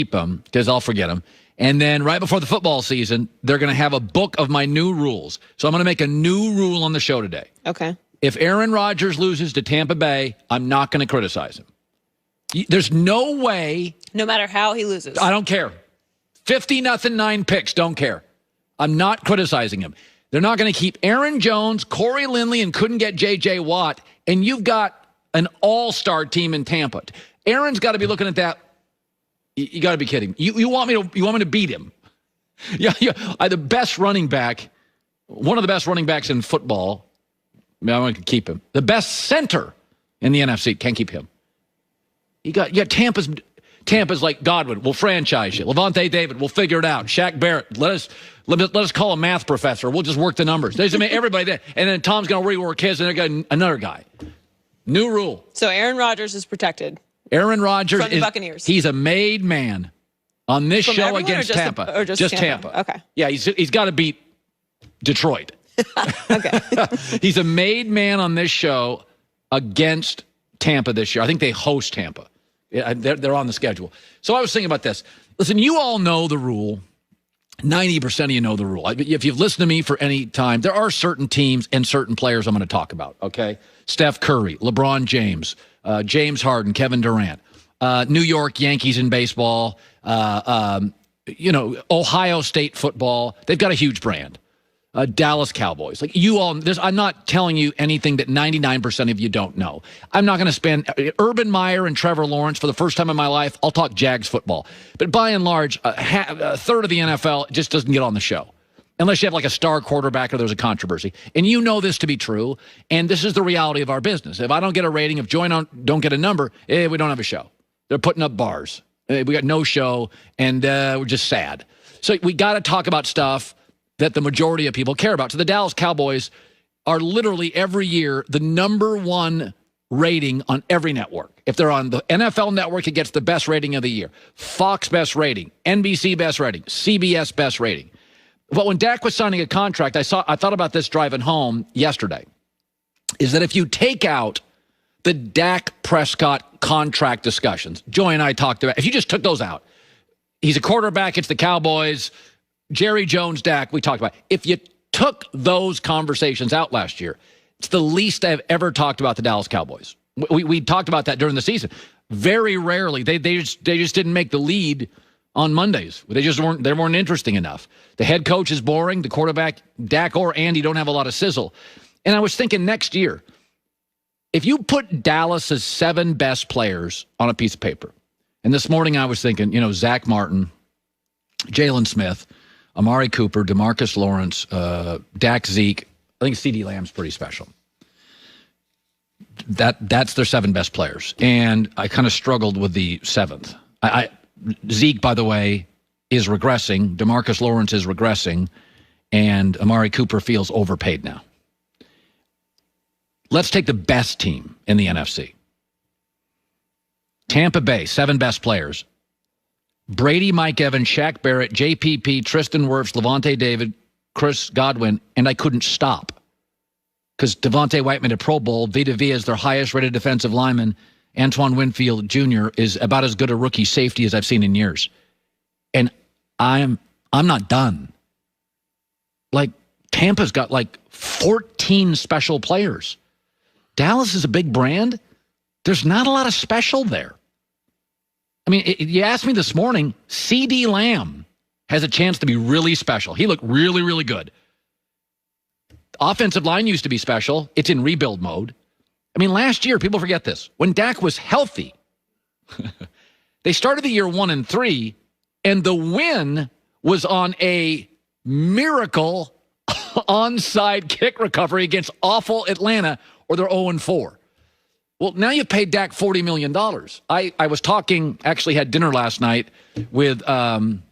keep them because I'll forget them. And then right before the football season, they're going to have a book of my new rules. So I'm going to make a new rule on the show today. Okay. If Aaron Rodgers loses to Tampa Bay, I'm not going to criticize him. There's no way. No matter how he loses. I don't care. 50-0, 9 picks. Don't care. I'm not criticizing him. They're not going to keep Aaron Jones, Corey Linley, and couldn't get J.J. Watt. And you've got an all-star team in Tampa. Aaron's got to be looking at that. You got to be kidding. You want me to beat him? Yeah. The best running back, one of the best running backs in football. I want to keep him. The best center in the NFC, can't keep him. Tampa's like Godwin. We'll franchise you. Levante David. We'll figure it out. Shaq Barrett. Let us call a math professor. We'll just work the numbers. There's everybody there, and then Tom's going to rework his, and they're going another guy. New rule. So Aaron Rodgers is protected. Aaron Rodgers from the Buccaneers. He's a made man on this from show against Tampa. Or just Tampa. Okay. Yeah, he's got to beat Detroit. Okay. He's a made man on this show against Tampa this year. I think they host Tampa. Yeah, they're on the schedule. So I was thinking about this. Listen, you all know the rule. 90% of you know the rule. If you've listened to me for any time, there are certain teams and certain players I'm going to talk about, okay? Steph Curry, LeBron James, James Harden, Kevin Durant, New York Yankees in baseball, Ohio State football. They've got a huge brand. Dallas Cowboys. Like you all, I'm not telling you anything that 99% of you don't know. I'm not going to spend Urban Meyer and Trevor Lawrence for the first time in my life. I'll talk Jags football. But by and large, a third of the NFL just doesn't get on the show. Unless you have like a star quarterback or there's a controversy. And you know this to be true. And this is the reality of our business. If I don't get a rating, if Joy don't get a number, we don't have a show. They're putting up bars. We got no show, and we're just sad. So we got to talk about stuff that the majority of people care about. So the Dallas Cowboys are literally every year the number one rating on every network. If they're on the NFL network, it gets the best rating of the year. Fox best rating, NBC best rating, CBS best rating. But when Dak was signing a contract, I thought about this driving home yesterday, is that if you take out the Dak Prescott contract discussions, Joy and I talked about, if you just took those out, he's a quarterback, it's the Cowboys, Jerry Jones, Dak, we talked about. If you took those conversations out last year, it's the least I've ever talked about the Dallas Cowboys. We talked about that during the season. Very rarely. They just didn't make the lead on Mondays. They weren't interesting enough. The head coach is boring. The quarterback, Dak or Andy, don't have a lot of sizzle. And I was thinking next year, if you put Dallas's 7 best players on a piece of paper, and this morning I was thinking, Zach Martin, Jalen Smith, Amari Cooper, DeMarcus Lawrence, Dak, Zeke. I think CeeDee Lamb's pretty special. That's their 7 best players. And I kind of struggled with the 7th. Zeke, by the way, is regressing. DeMarcus Lawrence is regressing. And Amari Cooper feels overpaid now. Let's take the best team in the NFC. Tampa Bay, 7 best players. Brady, Mike Evans, Shaq Barrett, JPP, Tristan Wirfs, Levante David, Chris Godwin, and I couldn't stop. Because Devontae White made a Pro Bowl. Vita Vea is their highest-rated defensive lineman. Antoine Winfield Jr. is about as good a rookie safety as I've seen in years. And I'm not done. Like, Tampa's got like 14 special players. Dallas is a big brand. There's not a lot of special there. I mean, you asked me this morning, CeeDee Lamb has a chance to be really special. He looked really, really good. Offensive line used to be special. It's in rebuild mode. I mean, last year, people forget this. When Dak was healthy, they started the year 1-3, and the win was on a miracle onside kick recovery against awful Atlanta, or they're 0-4. Well, now you've paid Dak $40 million. I was talking, actually had dinner last night with an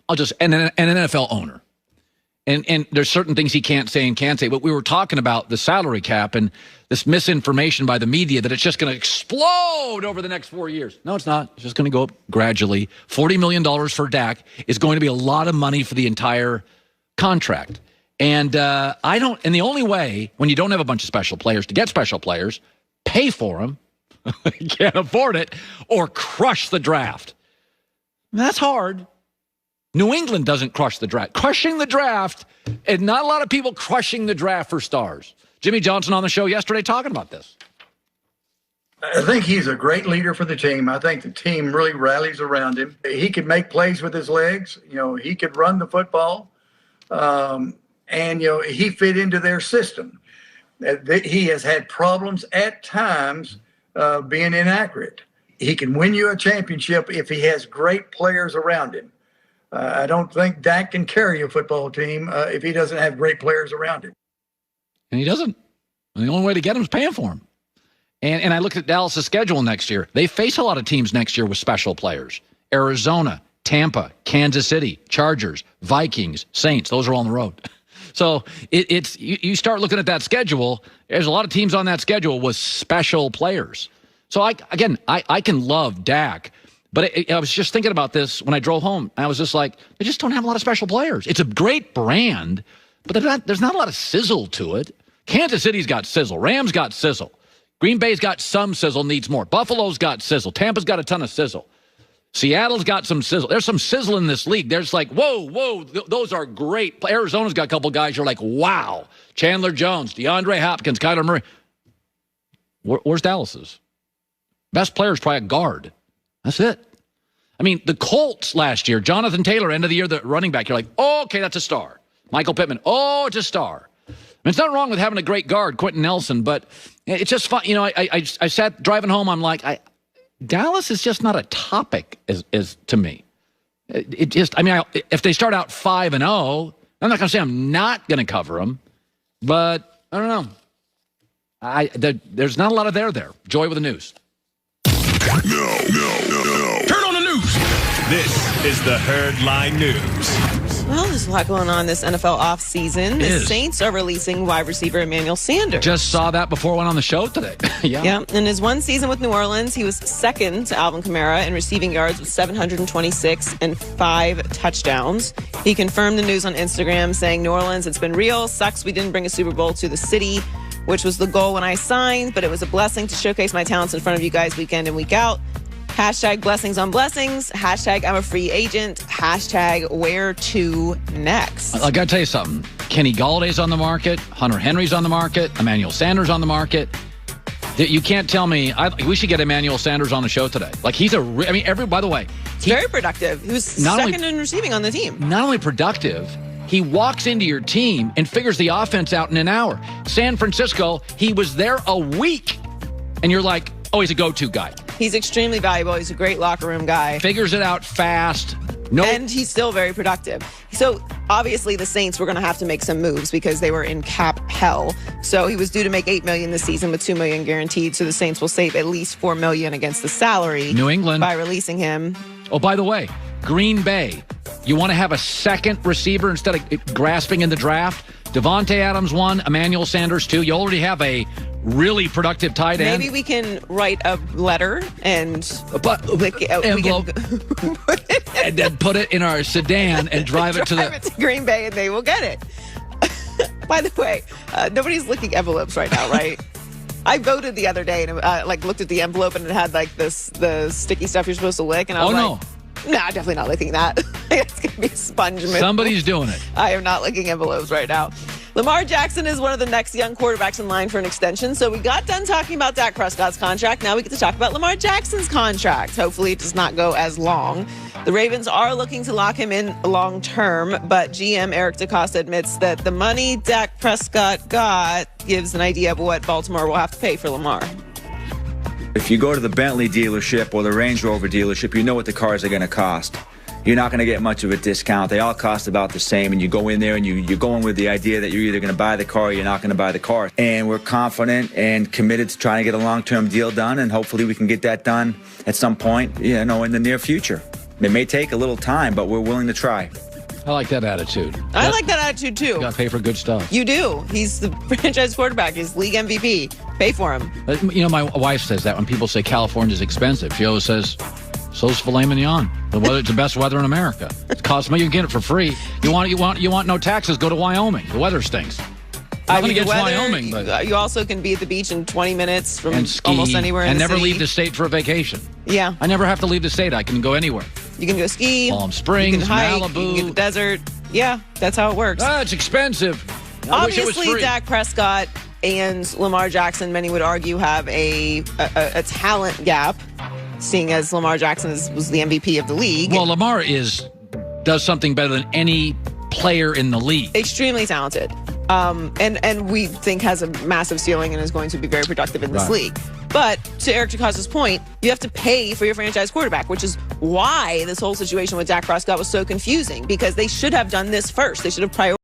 NFL owner. And there's certain things he can't say and can say. But we were talking about the salary cap and this misinformation by the media that it's just going to explode over the next 4 years. No, it's not. It's just going to go up gradually. $40 million for Dak is going to be a lot of money for the entire contract. And and the only way, when you don't have a bunch of special players, to get special players, pay for them. He can't afford it, or crush the draft. That's hard. New England doesn't crush the draft. Crushing the draft, and not a lot of people crushing the draft for stars. Jimmy Johnson on the show yesterday talking about this. I think he's a great leader for the team. I think the team really rallies around him. He could make plays with his legs. He could run the football. And he fit into their system. He has had problems at times being inaccurate. He can win you a championship if he has great players around him. I don't think Dak can carry a football team if he doesn't have great players around him. And he doesn't. And the only way to get him is paying for him. And I looked at Dallas' schedule next year. They face a lot of teams next year with special players. Arizona, Tampa, Kansas City, Chargers, Vikings, Saints. Those are all on the road. So you start looking at that schedule. There's a lot of teams on that schedule with special players. So I can love Dak, but I was just thinking about this when I drove home. I was just like, they just don't have a lot of special players. It's a great brand, but there's not a lot of sizzle to it. Kansas City's got sizzle. Rams got sizzle. Green Bay's got some sizzle, needs more. Buffalo's got sizzle. Tampa's got a ton of sizzle. Seattle's got some sizzle. There's some sizzle in this league. There's like, whoa, those are great. Arizona's got a couple guys you're like, wow. Chandler Jones, DeAndre Hopkins, Kyler Murray. Where's Dallas's? Best player is probably a guard. That's it. I mean, the Colts last year, Jonathan Taylor, end of the year, the running back, you're like, oh, okay, that's a star. Michael Pittman, oh, it's a star. I mean, it's not wrong with having a great guard, Quentin Nelson, but it's just fun. I sat driving home, I'm like, Dallas is just not a topic as to me. If they start out 5-0, I'm not going to say I'm not going to cover them, but I don't know. There's not a lot of there. Joy with the news. No. Turn on the news. This is the Herd Line News. Well, there's a lot going on this NFL offseason. The Saints are releasing wide receiver Emmanuel Sanders. Just saw that before I went on the show today. Yeah. In his one season with New Orleans, he was second to Alvin Kamara in receiving yards with 726 and 5 touchdowns. He confirmed the news on Instagram, saying, New Orleans, it's been real. Sucks we didn't bring a Super Bowl to the city, which was the goal when I signed, but it was a blessing to showcase my talents in front of you guys week in and week out. Hashtag blessings on blessings. Hashtag I'm a free agent. Hashtag where to next. I got to tell you something. Kenny Galladay's on the market. Hunter Henry's on the market. Emmanuel Sanders on the market. You can't tell me. We should get Emmanuel Sanders on the show today. Like, he's by the way. He's very productive. He was second in receiving on the team. Not only productive, he walks into your team and figures the offense out in an hour. San Francisco, he was there a week. And you're like, oh, he's a go-to guy. He's extremely valuable. He's a great locker room guy. Figures it out fast. And he's still very productive. So obviously the Saints were going to have to make some moves because they were in cap hell. So he was due to make $8 million this season with $2 million guaranteed. So the Saints will save at least $4 million against the salary. New England by releasing him. Oh, by the way, Green Bay. You want to have a second receiver instead of grasping in the draft? Devontae Adams 1, Emmanuel Sanders 2. You already have a really productive tight end. Maybe we can write a letter and envelope and then put it in our sedan and drive it to Green Bay, and they will get it. By the way, nobody's licking envelopes right now, right? I voted the other day and looked at the envelope and it had the sticky stuff you're supposed to lick, and I was no. Nah, definitely not licking that. It's going to be a sponge. Somebody's doing it. I am not licking envelopes right now. Lamar Jackson is one of the next young quarterbacks in line for an extension. So we got done talking about Dak Prescott's contract. Now we get to talk about Lamar Jackson's contract. Hopefully it does not go as long. The Ravens are looking to lock him in long term, but GM Eric DeCosta admits that the money Dak Prescott got gives an idea of what Baltimore will have to pay for Lamar. If you go to the Bentley dealership or the Range Rover dealership, you know what the cars are going to cost. You're not going to get much of a discount. They all cost about the same, and you go in there and you're going with the idea that you're either going to buy the car or you're not going to buy the car. And we're confident and committed to trying to get a long-term deal done, and hopefully we can get that done at some point, in the near future. It may take a little time, but we're willing to try. I like that attitude. I like that attitude, too. You got to pay for good stuff. You do. He's the franchise quarterback. He's league MVP. Pay for him. My wife says that when people say California's expensive. She always says, so's filet mignon. It's the best weather in America. It costs money. You can get it for free. You want no taxes, go to Wyoming. The weather stinks. Nothing against weather, Wyoming, but you also can be at the beach in 20 minutes from and ski, almost anywhere in and the never city. leave the state for a vacation. Yeah. I never have to leave the state. I can go anywhere. You can go ski. Palm Springs, you can hike, Malibu. You can get the desert. Yeah, that's how it works. It's expensive. I wish it was Obviously, free. Dak Prescott and Lamar Jackson, many would argue, have a talent gap, seeing as Lamar Jackson was the MVP of the league. Well, Lamar does something better than any player in the league. Extremely talented. And we think has a massive ceiling and is going to be very productive in this league. But to Eric Jacasa's point, you have to pay for your franchise quarterback, which is why this whole situation with Dak Prescott was so confusing, because they should have done this first. They should have prioritized